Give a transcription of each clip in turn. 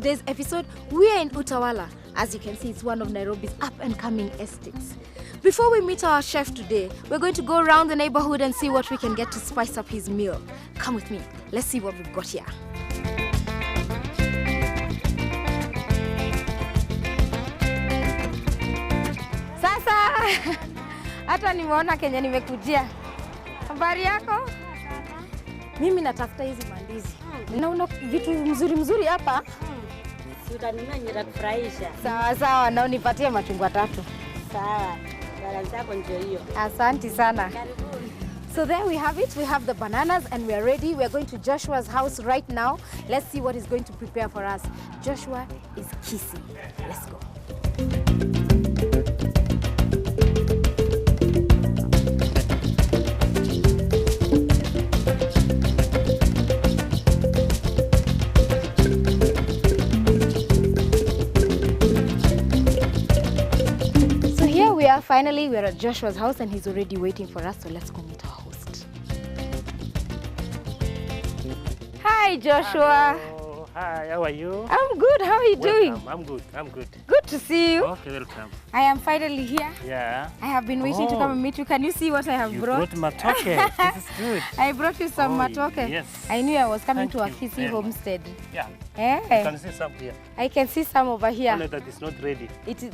today's episode, we are in Utawala. As you can see, it's one of Nairobi's up-and-coming estates. Before we meet our chef today, we're going to go around the neighborhood and see what we can get to spice up his meal. Come with me. Let's see what we've got here. Sasa, hata nimeona Kenya nimekujia. Habari yako? Mimi natafuta hizi mandizi. Naona vitu mzuri hapa. Utanunua nitakufurahisha. Sawa sawa, na unipatie machungwa 3. Sawa. Balance yako ndio hiyo. Asante sana. So there we have it. We have the bananas and we are ready. We are going to Joshua's house right now. Let's see what he's going to prepare for us. Joshua is Kisii. Let's go. Finally, we're at Joshua's house and he's already waiting for us, so let's go meet our host. Hi, Joshua. Hello. Hi, how are you? I'm good. How are you doing? I'm good. Good to see you. Okay, welcome. I am finally here. Yeah. I have been waiting to come and meet you. Can you see what I have brought? You brought Matoke. This is good. I brought you some Matoke. Yes. I knew I was coming Thank to a you Kisii homestead. Yeah. Eh? You can see some here. I can see some over here. Only that it's not ready.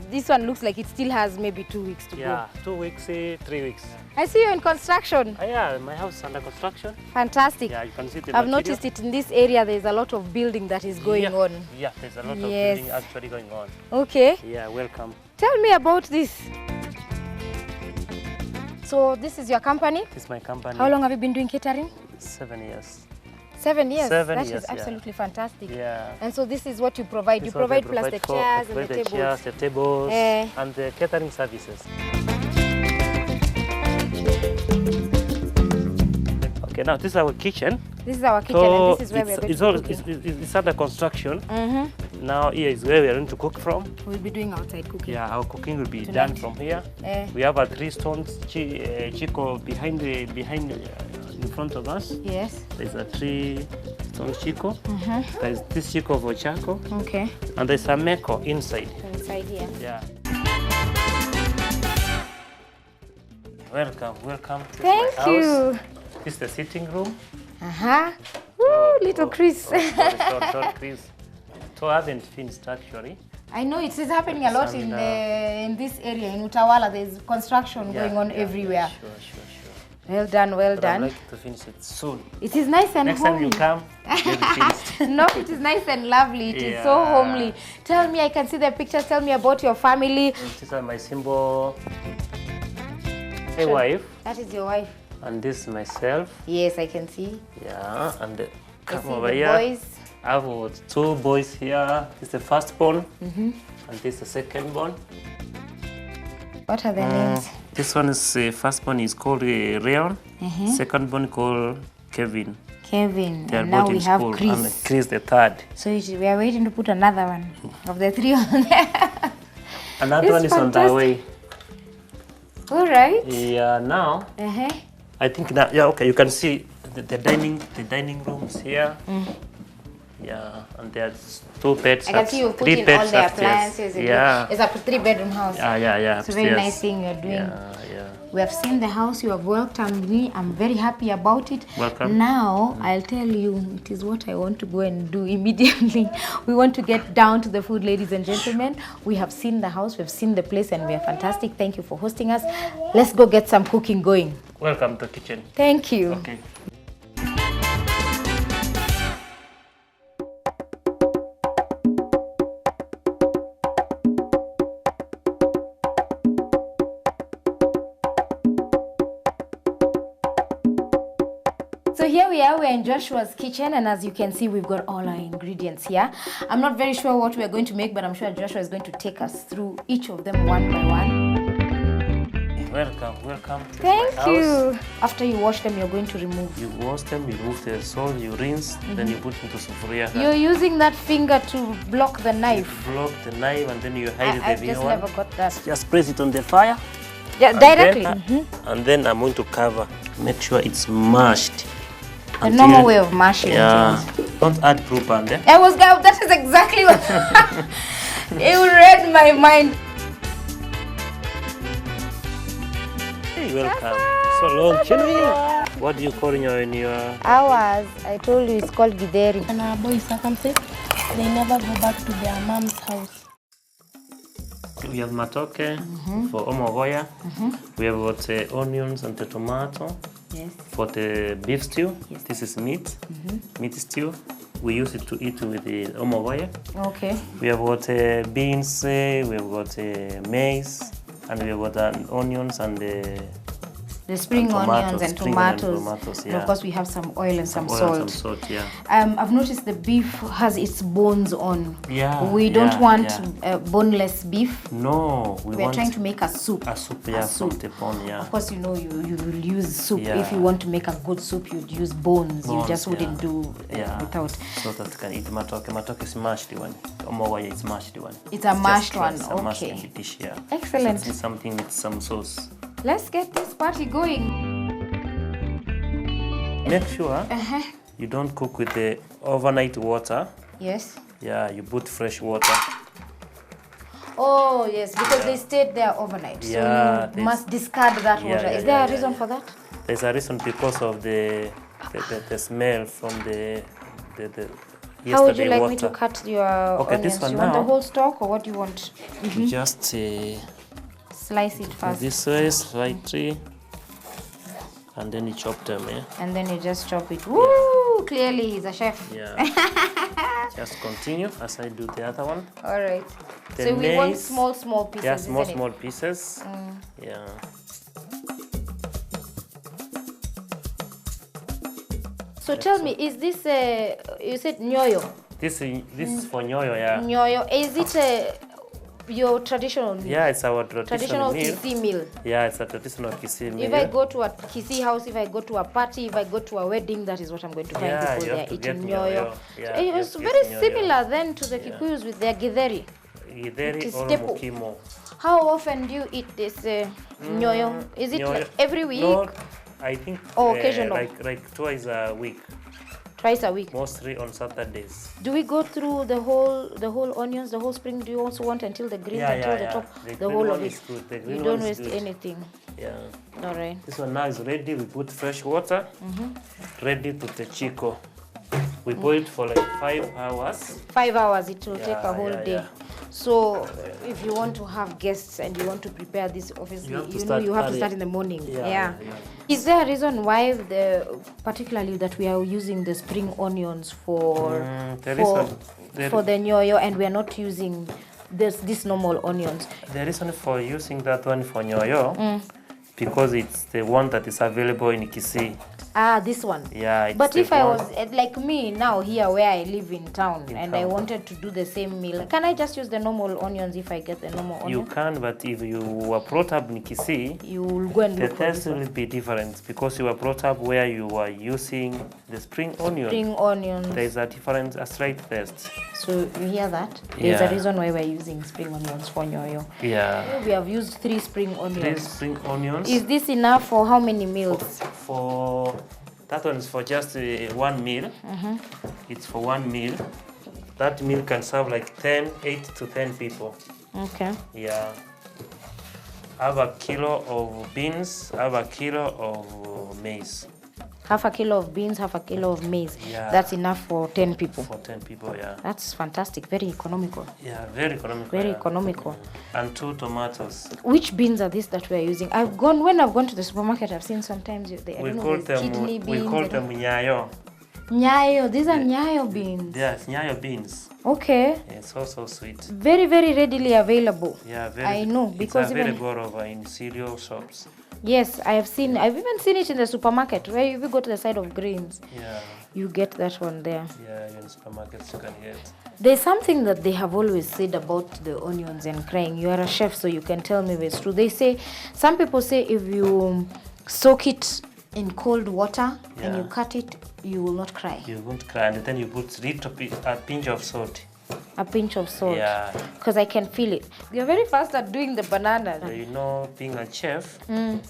This one looks like it still has maybe 2 weeks to go. Yeah, 2 weeks, 3 weeks. I see you in construction. Yeah, my house is under construction. Fantastic. Yeah, you can see the I've material. noticed it in this area. There's a lot of building that is going on. Yeah, there's a lot of building actually going on. Okay. Yeah, welcome. Tell me about this. So this is your company? This is my company. How long have you been doing catering? 7 years. 7 years? 7 That years, is absolutely fantastic. Yeah. And so this is what you provide. You provide plus the chairs and the tables. Chairs, the tables, and the catering services. Okay, now this is our kitchen. This is our kitchen, so and this is where we are going to cook. It's under construction. Now here is where we are going to cook from. We'll be doing outside cooking. Yeah, our cooking will be done from here. We have a 3 stones chico behind in front of us. Yes. There's a 3 stone chico. There's this chico of ochako. Okay. And there's a meko inside. Inside here. Yeah. Welcome to Thank my you. house. This is the sitting room. Woo, little Chris. Sorry, Chris. So I haven't finished actually. I know it is happening a lot in this area in Utawala. There's construction going on everywhere. Sure. Well done, well done. I'd like to finish it soon. It is nice and Next homely. time you come, you'll be finished. No, it is nice and lovely. It is so homely. Tell me, I can see the pictures. Tell me about your family. These are my symbol. My wife. That is your wife. And this is myself. Yes, I can see. Yeah, and come see over the here. Boys. I have 2 boys here. This is the first born, and this is the second born. What are their names? This one is first born is called Rayon. Second born called Kevin. Kevin. They are And now both we in have school, Chris. and Chris the third. So we are waiting to put another one of the 3 on there. Another one is on the way. All right. Yeah, now I think now okay, you can see the dining rooms here. Yeah, and there's 2 beds. I can see you put in all the appliances. Yeah. It's a 3-bedroom house. Yeah. It's a very nice thing you're doing. Yeah. We have seen the house. You have welcomed me. I'm very happy about it. Welcome. Now, I'll tell you, it is what I want to go and do immediately. We want to get down to the food, ladies and gentlemen. We have seen the house. We've seen the place, and we are fantastic. Thank you for hosting us. Let's go get some cooking going. Welcome to the kitchen. Thank you. Okay. So here we are, we're in Joshua's kitchen, and as you can see, we've got all our ingredients here. I'm not very sure what we're going to make, but I'm sure Joshua is going to take us through each of them one by one. Welcome to my house. Thank you. After you wash them, you're going to remove. You wash them, you remove the salt, you rinse, then you put into sufuria. You're using that finger to block the knife. Block the knife and then you hide I've the just one. never got that. Just press it on the fire. Yeah, directly. And then I'm going to cover. Make sure it's mashed. The normal way of mashing. Yeah. Don't add blue band, eh? That is exactly what it read my mind. Hey, welcome. So long, Chini. What do you call in your Ours, I told you, it's called githeri. When our boys circumcised, they never go back to their mom's house. We have matoke for omogoya. We have got onions and the tomato. Yes. For the beef stew, Yes. this is meat. Meat stew. We use it to eat with the omogoya. Okay. We have got beans, we have got maize, and we have got onions and The spring onions and spring onion tomatoes. tomatoes, And yeah. of course, we have some oil and some oil salt. and some salt, yeah. I've noticed the beef has its bones on. Yeah, We don't yeah, want yeah. boneless beef. No, we We're want trying to make a soup. a soup, yeah, from the bone, yeah. Of course, you know, you will use soup. Yeah. If you want to make a good soup, you'd use bones. You Bones, just wouldn't yeah. do Yeah. without. So that can eat matoke. Matoke is mashed one. Omogoya is mashed one. It's a mashed one, It's a mashed okay. dish, yeah. Excellent. So it's something with some sauce. Let's get this party going. Make sure you don't cook with the overnight water. Yes. Yeah, you put fresh water. Oh, yes, because they stayed there overnight. Yeah, So you must discard that Yeah, water. yeah, Is there yeah, a reason yeah. for that? There's a reason because of the smell from the How would you yesterday like water. me to cut your Okay, onions? this one You want the now. whole stalk or what do you want? You just Slice it first. this way slightly, and then you chop them. Yeah. And then you just chop it. Woo! Clearly he's a chef. Yeah. Just continue as I do the other one. All right. The So we want maize- small pieces. Yeah, isn't it? small pieces. Yeah. So tell me, is this you said nyoyo? This is for nyoyo, yeah. Nyoyo, is it your traditional meal? Yeah, it's our traditional meal. Kisii meal. Yeah, it's a traditional Kisii meal. If I go to a Kisii house, if I go to a party, if I go to a wedding, that is what I'm going to find Yeah, people you there have to eating get nyoyo. nyoyo. Yeah, So you it's have to very get nyoyo. similar then to the Kikuyus with their githeri. Githeri It's or staple. mukimo. How often do you eat this nyoyo? Is it Nyoyo- like every week? No, I think Oh, occasional. like twice a week, Twice a week? mostly on Saturdays. Do we go through the whole onions, the whole spring? Do you also want until the green, until the top, The the green whole one of it? is good. The You green don't one is waste good. anything. Yeah. All right. This one now is ready. We put fresh water. Ready to the chico. We boil it for like 5 hours. 5 hours, it will take a Yeah, whole yeah, day. yeah. So if you want to have guests and you want to prepare this, obviously, You have to you know start you have to early. start in the morning. Yeah. Is there a reason why particularly that we are using the spring onions for The the nyoyo and we are not using this normal onions? the reason for using that one for nyoyo, because it's the one that is available in Kisii. Ah, this one. Yeah. It's But the if I one- was like me now here where I live in town In and I town. wanted to do the same meal, can I just use the normal onions if I get the normal You onion? can, but if you were brought up in Kisii, You will go and the look for taste this one. will be different because you were brought up where you were using the spring onion. Spring onions. There is a different, a slight taste. So you hear that? There's a Yeah. reason why we're using spring onions for nyoyo. Yeah. We have used 3 spring These onions. spring onions Is this enough for how many meals? for that one is for just one meal. It's for one meal. That meal can serve like 8 to 10 people. Okay. Yeah. Have a kilo of beans, have a kilo of maize. Half a kilo of beans, half a kilo of maize. Yeah. That's enough for 10 people. For 10 people, yeah. That's fantastic. Very economical. Yeah, very economical. Very yeah. economical. And 2 tomatoes. Which beans are these that we're using? When I've gone to the supermarket, I've seen sometimes I We don't know, call there's kidney them beans. we call I don't- them nyayo. Nyayo. These are nyayo beans. Yes, nyayo beans. Okay. It's also sweet. Very, very readily available. Yeah, very. I know, because it's very even- good over in cereal shops. Yes, I've even seen it in the supermarket where if you go to the side of greens, Yeah, you get that one there. yeah, in supermarkets you can get. There's something that they have always said about the onions and crying. You are a chef, so you can tell me if it's true. Some people say if you soak it in cold water and you Yeah. cut it, you will not cry. You won't cry, and then you put a pinch of salt. A pinch of salt. Yeah. Because I can feel it. You're very fast at doing the bananas. So you know, being a chef,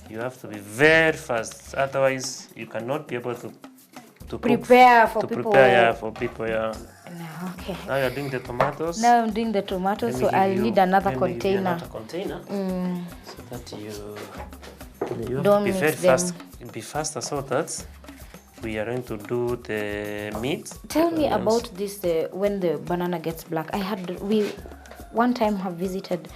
you have to be very fast. Otherwise, you cannot be able to prepare for to people. prepare, yeah, for people, yeah. No, okay. Now you're doing the tomatoes. Now I'm doing the tomatoes, so I'll need another container. Another container. So that you have Don't to be very mix them. fast. Be faster so that we are going to do the meat. Tell me about this when the banana gets black. We one time have visited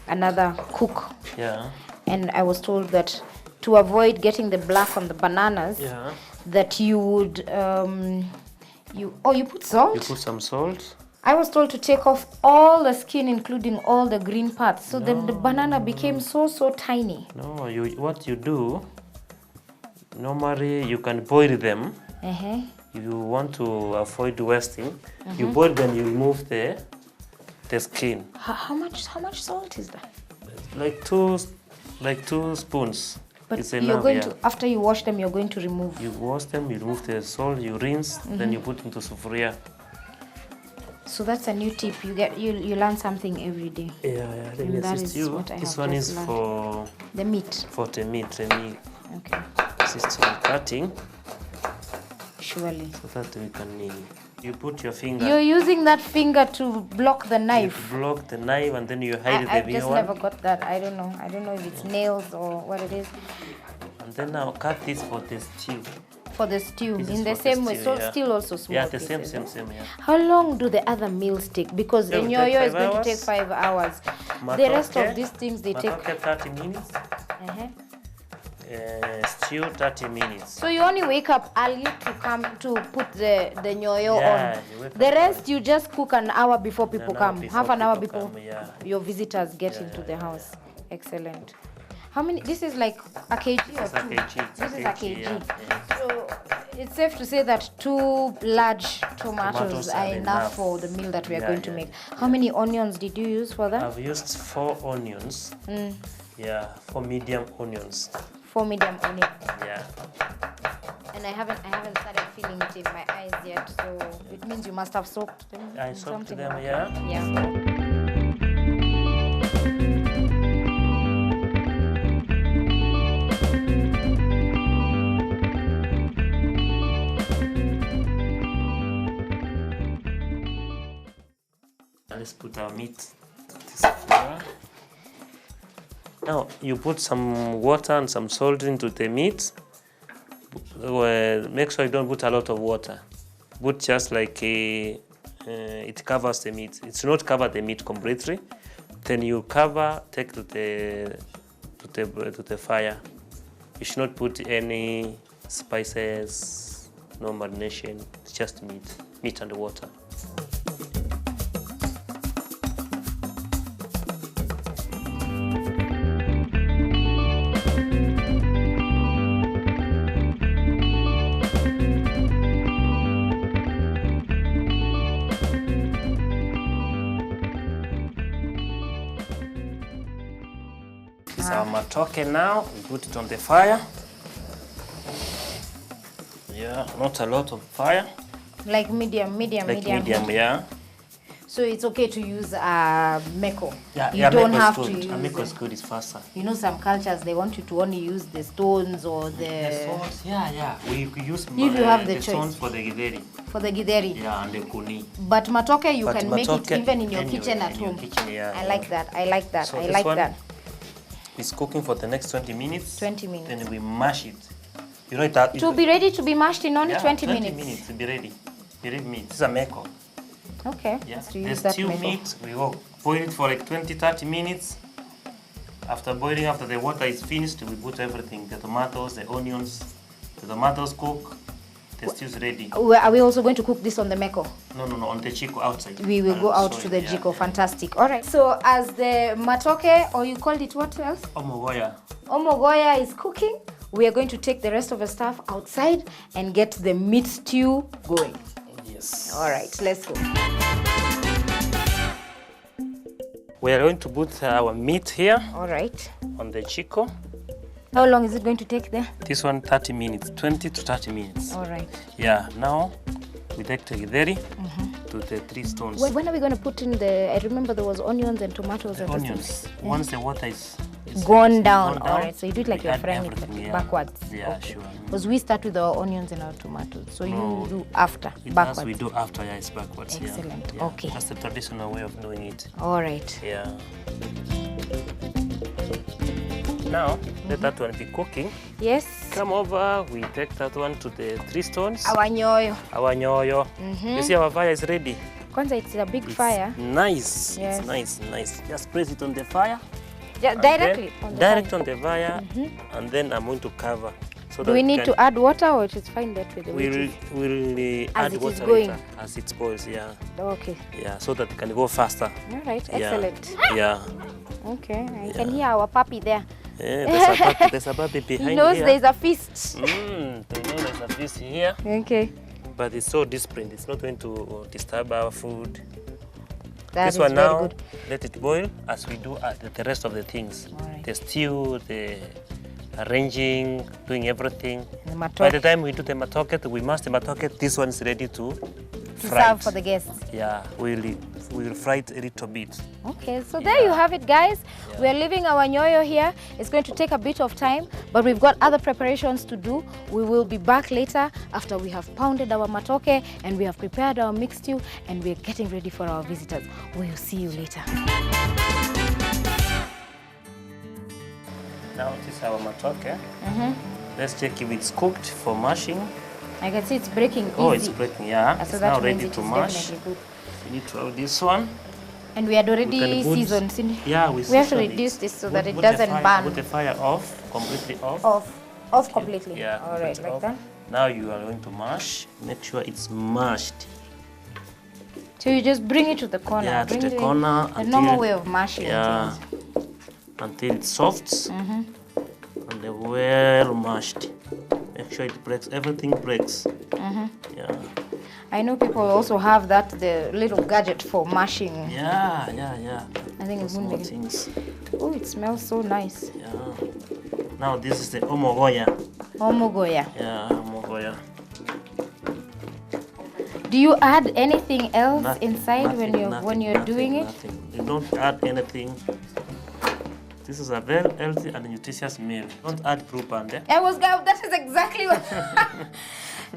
another cook. Yeah. And I was told that to avoid getting the black on the bananas, Yeah. that you would you put salt. You put some salt. I was told to take off all the skin, including all the green parts. So then the banana became so tiny. No, what you do. Normally, you can boil them. If you want to avoid wasting, you boil them. You remove the skin. How much salt is that? Like two spoons. But It's you're enough, going yeah. to, after you wash them, you're going to remove. You wash them, you remove the salt, you rinse, then you put into sufuria. So that's a new tip. You learn something every day. Yeah. Let me that assist is you. what I This have one just is learned. for The meat. the meat. Let me Okay. assist you in cutting Surely. so that we can. You put your finger. You're using that finger to block the knife. You block the knife and then you hide I've the just bigger never one. got that. I don't know. I don't know if it's nails or what it is. And then now cut this for the stew. For the stew, This is in the for the same way. stew, So yeah. still also small Yeah, the same, pieces, yeah. How long do the other meals take? Because They the will nyoyo take is going to take 5 hours. The rest of these things they take. Matoke 30 minutes. Stew 30 minutes. So you only wake up early to come to put the nyoyo Yeah, on. you wake The up rest you just cook an hour before people come. before Half an hour people before come, yeah. your visitors get into the house. Excellent. How many? This is like a kg or It's a two? kg. This is a kg. Yeah. So it's safe to say that 2 large tomatoes Tomatoes are are enough enough. for the meal that we are Yeah, going to yeah, make. How many onions did you use for that? I've used 4 onions. Yeah, 4 medium onions. 4 medium onions. Yeah. And I haven't started feeling it in my eyes yet, so it means you must have soaked them. I in soaked something them, like yeah. that. Yeah. Let's put our meat. This flour. Now you put some water and some salt into the meat. Make sure you don't put a lot of water. Put just like it covers the meat. It's not cover the meat completely. Then you cover, take to the fire. You should not put any spices, no marination. It's just meat and water. This is our matoke now. We put it on the fire. Yeah, not a lot of fire. Like medium, yeah. So it's okay to use meko. Yeah, You don't have good. to use. Meko is good. It's faster. You know, some cultures they want you to only use the stones or The stones, yeah. We use If you have the choice. stones for the githeri. for the githeri. Yeah, and the kuni. But matoke you But can make it matoke even in your anywhere, kitchen at in your home. kitchen, yeah, I yeah. like that. I like that. So I this like one that. It's cooking for the next 20 minutes. 20 minutes. Then we mash it. You know it. To be ready to be mashed in only yeah, 20 20 minutes. minutes to be ready. Believe me, this is a meko. Okay, Yeah. let's The use that stew meko. meat, we will boil it for like 20-30 minutes. After boiling, after the water is finished, we put everything, the tomatoes, the onions. The tomatoes cook, the stew is ready. Are we also going to cook this on the meko? No, on the chico outside. We will go out to the jiko. Fantastic. All right. So as the matoke, or you called it what else? Omogoya. Omogoya is cooking. We are going to take the rest of the stuff outside and get the meat stew going. Yes. All right, let's go. We are going to put our meat here All right. on the chico. How long is it going to take there? This one 30 minutes, 20 to 30 minutes. All right. Yeah, now we take the githeri to the 3 stones. When are we going to put in the? I remember there was onions and tomatoes and Onions. Once the water is gone down. Gone All down. right, so you do it like We you're add frying everything, it yeah. backwards. Yeah, Okay. sure. Because we start with our onions and our tomatoes, so No, you do after, It backwards. As we do after, yeah, it's backwards. yeah. Excellent. Yeah. Okay. That's the traditional way of doing it. All right. Yeah. Now, let that one be cooking. Yes. Come over, we take that one to the 3 stones. Our nyoyo. Our nyoyo. You see our fire is ready. Kwanza, it's a big It's fire. nice. Yes. It's nice. Just place it on the fire. and Directly then on the direct fire. on the fire, and then I'm going to cover. So Do that we it need can- to add water, or it is fine that way? The way it We'll is? add it is water going. later as it boils. Yeah, Okay. yeah, so that it can go faster. All right. Yeah. Excellent. Yeah. Okay. I can hear our puppy there. There's a puppy behind He knows here. there's a feast. They know there's a piece here, Okay. but it's so disciplined. It's not going to disturb our food. That This is one very now, good. let it boil as we do the rest of the things. Alright. The stew, the arranging, doing everything. The By matoke. the time we do the matoke, we mash the matoke. This one's ready to To fry. serve it. for the guests. Yeah, we'll fry it a little bit. Okay, so there you have it, guys. We are leaving our nyoyo here. It's going to take a bit of time, but we've got other preparations to do. We will be back later after we have pounded our matoke and we have prepared our mixed stew and we're getting ready for our visitors. We'll see you later. Now this is our matoke. Let's check if it's cooked for mashing. I can see it's breaking easy. Oh, it's breaking, yeah. So It's that now means ready it to is mash. definitely good. We need to have this one. And we had We already can put- seasoned. Yeah, We have to season it. reduce this so Put- that it put the doesn't fire- burn. Put the fire off, completely off. Off completely. Yeah, All right, completely like off. that. Now you are going to mash. Make sure it's mashed. So you just bring it to the corner. Yeah, to bring the it in. corner The until- normal way of mashing Yeah, things. until it's soft and they're well mashed. Make sure it breaks. Everything breaks. Yeah, I know people also have that, the little gadget for mashing. yeah. I think it's Small good. things. Oh, it smells so nice. Yeah. Now this is the omogoya. Omogoya. Yeah, omogoya. Do you add anything else Nothing, inside when you're nothing, doing it? nothing. You don't add anything. This is a very healthy and nutritious meal. Don't add propane. That is exactly what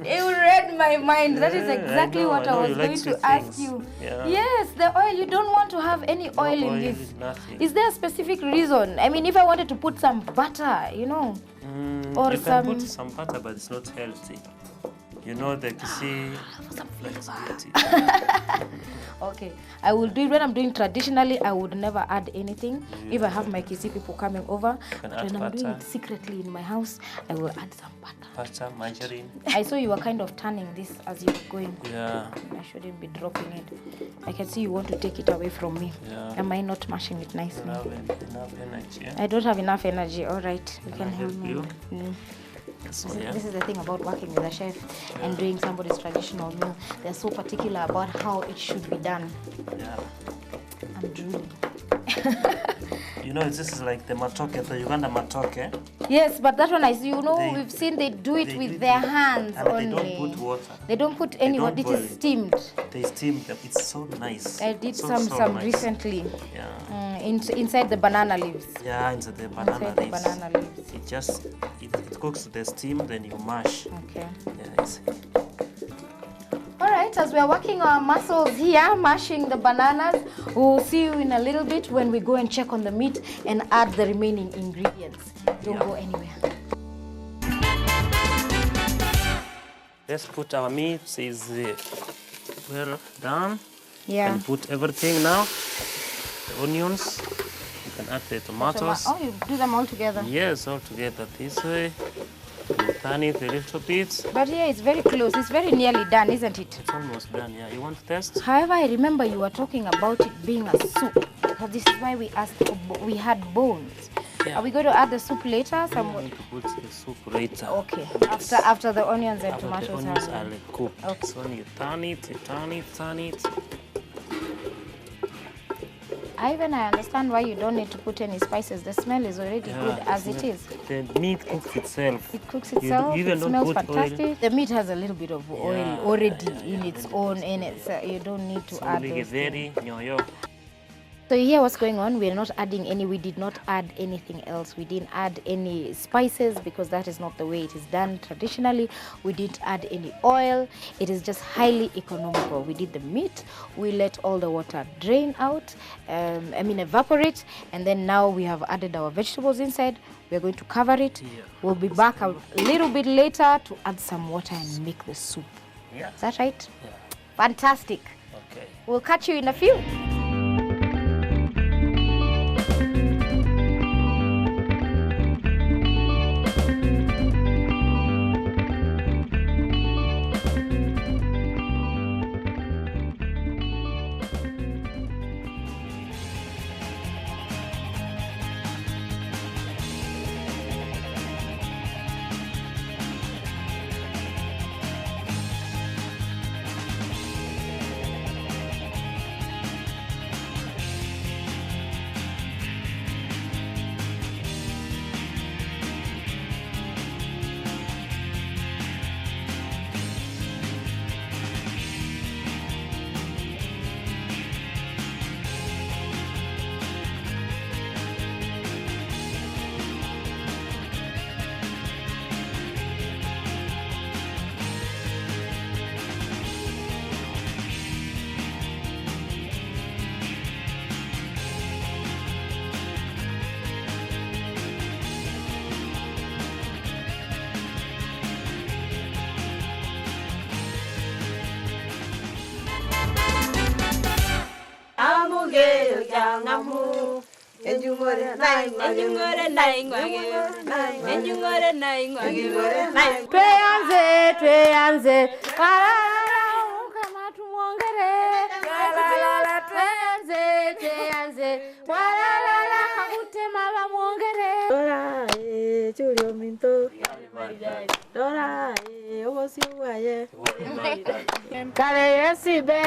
it read my mind. That is Yeah, exactly what I I know was you like going sweet to ask things. you. Yeah. Yes, the oil. You don't want to have any oil in oil, this. nothing. Is there a specific reason? I mean, if I wanted to put some butter, you know, or You some. can put some butter, but it's not healthy. You know the Kisii likes beauty. Okay, I will do it when I'm doing traditionally. I would never add anything. If I have my Kisii people coming over, but add when I'm doing butter. it secretly in my house, I will add some butter. Butter, margarine. I saw you were kind of turning this as you were going. Yeah. I shouldn't be dropping it. I can see you want to take it away from me. Yeah. Am I not mashing it nicely? Enough energy. I don't have enough energy. All right, you Can I can help help me. you? Mm. So, This is- yeah. This is the thing about working with a chef and doing somebody's traditional meal. They're so particular about how it should be done. Yeah. I'm drooling. You know, this is like the matoke, the Uganda matoke. Yes, but that one, They- we've seen they do it they with do it their with- hands and only. they don't put water. They don't put any don't water. It boil is it. steamed. They steam them. It's so nice. I did so, some nice. recently. Yeah. Inside the banana leaves. Yeah, inside the banana Inside the leaves. banana leaves. It cooks the steam, then you mash. Okay. Yeah, it's, All right, as we are working our muscles here, mashing the bananas, we'll see you in a little bit when we go and check on the meat and add the remaining ingredients. Don't Yeah. go anywhere. let's put our meat. Is well done. Yeah. And put everything now. The onions. You can add the tomatoes. Oh, you do them all together. Yes, all together this way. You turn it a little bit. But yeah, it's very close. It's very nearly done, isn't it? It's almost done. Yeah, you want to test? However, I remember you were talking about it being a soup. Because this is why we asked for we had bones. Yeah. Are we going to add the soup later? I'm Some. going to put the soup later. Okay. After the onions and After tomatoes the onions are. are cooked. Okay. So you turn it. I understand why you don't need to put any spices. The smell is already good as it is. The meat cooks itself. It cooks You itself. even It don't smells put oil. fantastic. The meat has a little bit of oil already in its own, so you don't need to So add make it those things. very nyoyo. So you hear what's going on? We're not adding any, we did not add anything else. We didn't add any spices because that is not the way it is done traditionally. We didn't add any oil. It is just highly economical. We did the meat, we let all the water drain out, evaporate, and then now we have added our vegetables inside. We're going to cover it. Yeah. We'll be back a little bit later to add some water and make the soup. Yeah. Is that right? Yeah. Fantastic. Okay. We'll catch you in a few. Tweanze, kama tumwongere, tweanze, kakutema bamwongere. Dora, Julio Minto. Dora, Owosiwaye. Kare yesibe,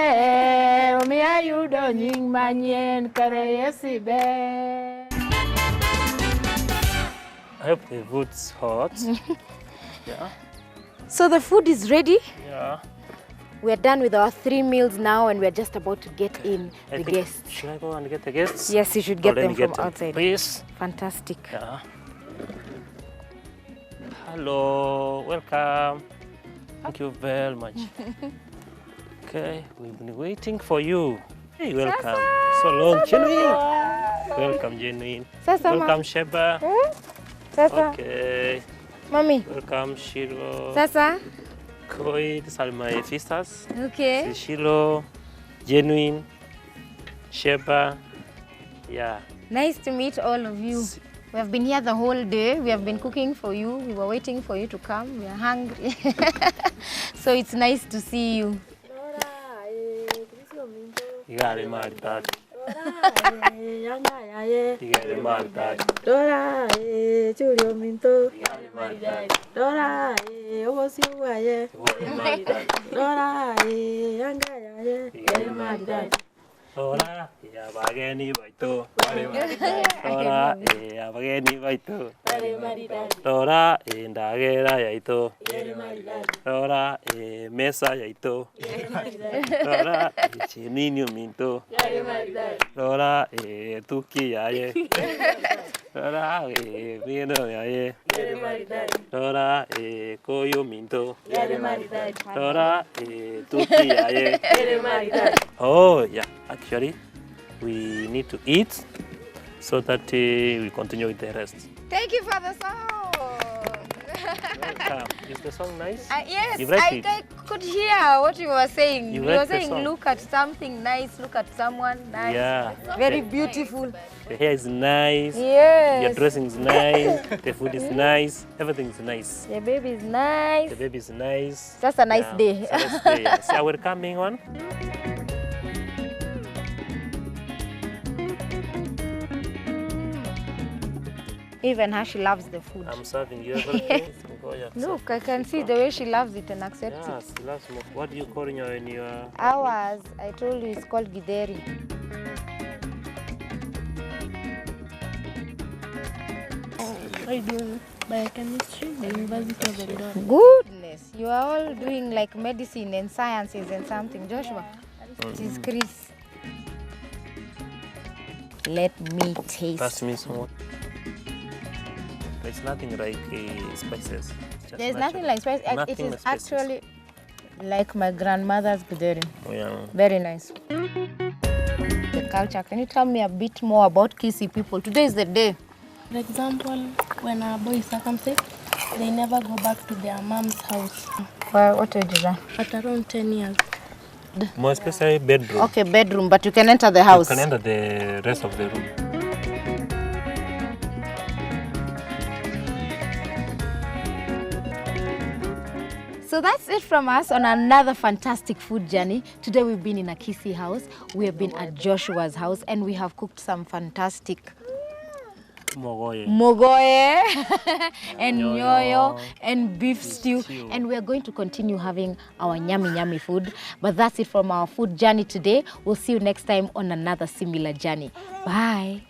omia yudo nying manyen. Kare yesibe. I hope the food's hot. Yeah. So the food is ready. Yeah. We're done with our 3 meals now and we're just about to get in I the think- guests. Should I go and get the guests? Yes, you should Or get let them me get from outside. Please. Fantastic. Yeah. Hello, welcome. Thank you very much. Okay, we've been waiting for you. Hey, welcome. So long, Genuine. Welcome, Genuine. Sasa, Welcome, Sheba. Sasa, Okay. mommy. Welcome, Shiro. Sasa. Koi, these are my sisters. Okay. This is Shiro, Genuine, Sheba. Yeah. Nice to meet all of you. We have been here the whole day. We have been cooking for you. We were waiting for you to come. We are hungry. So it's nice to see you. Dora, Julio Minto. You got it, my dad. Dora, Yanga Yaye. You got it, my dad. Dora, Julio Minto. You got it, my dad. Dora, Owosiwaye. You got it, my dad. Dora, Yanga Yaye. You got it, my dad. Dora, ya bageni baito. Dora, ya bageni baito. Dora, ndagera yaito. Dora, mesa yaito. Dora, chininyo minto. Dora, tuki yaye. Dora, mino yaye. Dora, koyo minto. Dora, tuki yaye. Oh, yeah. Actually, we need to eat so that we continue with the rest. Thank you for the song. Welcome. Is the song nice? Yes, You liked it? I could hear what you were saying. You You were liked the saying, song? look at something nice, look at someone nice. Yeah. Very beautiful. The hair is nice. Yes. Your dressing is nice. The food is nice. Everything is nice. The baby is nice. The baby is nice. Just a nice Yeah, day. it's a nice day. Yeah. See our coming one. Even her, she loves the food. I'm serving you everything. Go, yeah, Look, I can see the way she loves it and accepts Yes, it. lots more. What do you call in your Ours, I told you, it's called githeri. I do biochemistry, the University of Eldoret. Goodness, you are all doing like medicine and sciences and something. Joshua, it is Chris. Let me taste. Pass me some water. There's nothing like spices. Just There's natural. nothing like spice. It Nothing is like spices. actually like my grandmother's githeri. Oh, yeah. Very nice. The culture. Can you tell me a bit more about Kisii people? Today is the day. For example, when a boy is circumcised, they never go back to their mom's house. Well, what age is that? At around 10 years. More especially bedroom. Okay, bedroom, but you can enter the house. You can enter the rest of the room. So that's it from us on another fantastic food journey. Today we've been in a Kisii house, we have been at Joshua's house, and we have cooked some fantastic Mogoye. mogoye and Nyoyo. nyoyo and beef stew. And we are going to continue having our yummy food. But that's it from our food journey today. We'll see you next time on another similar journey. Bye.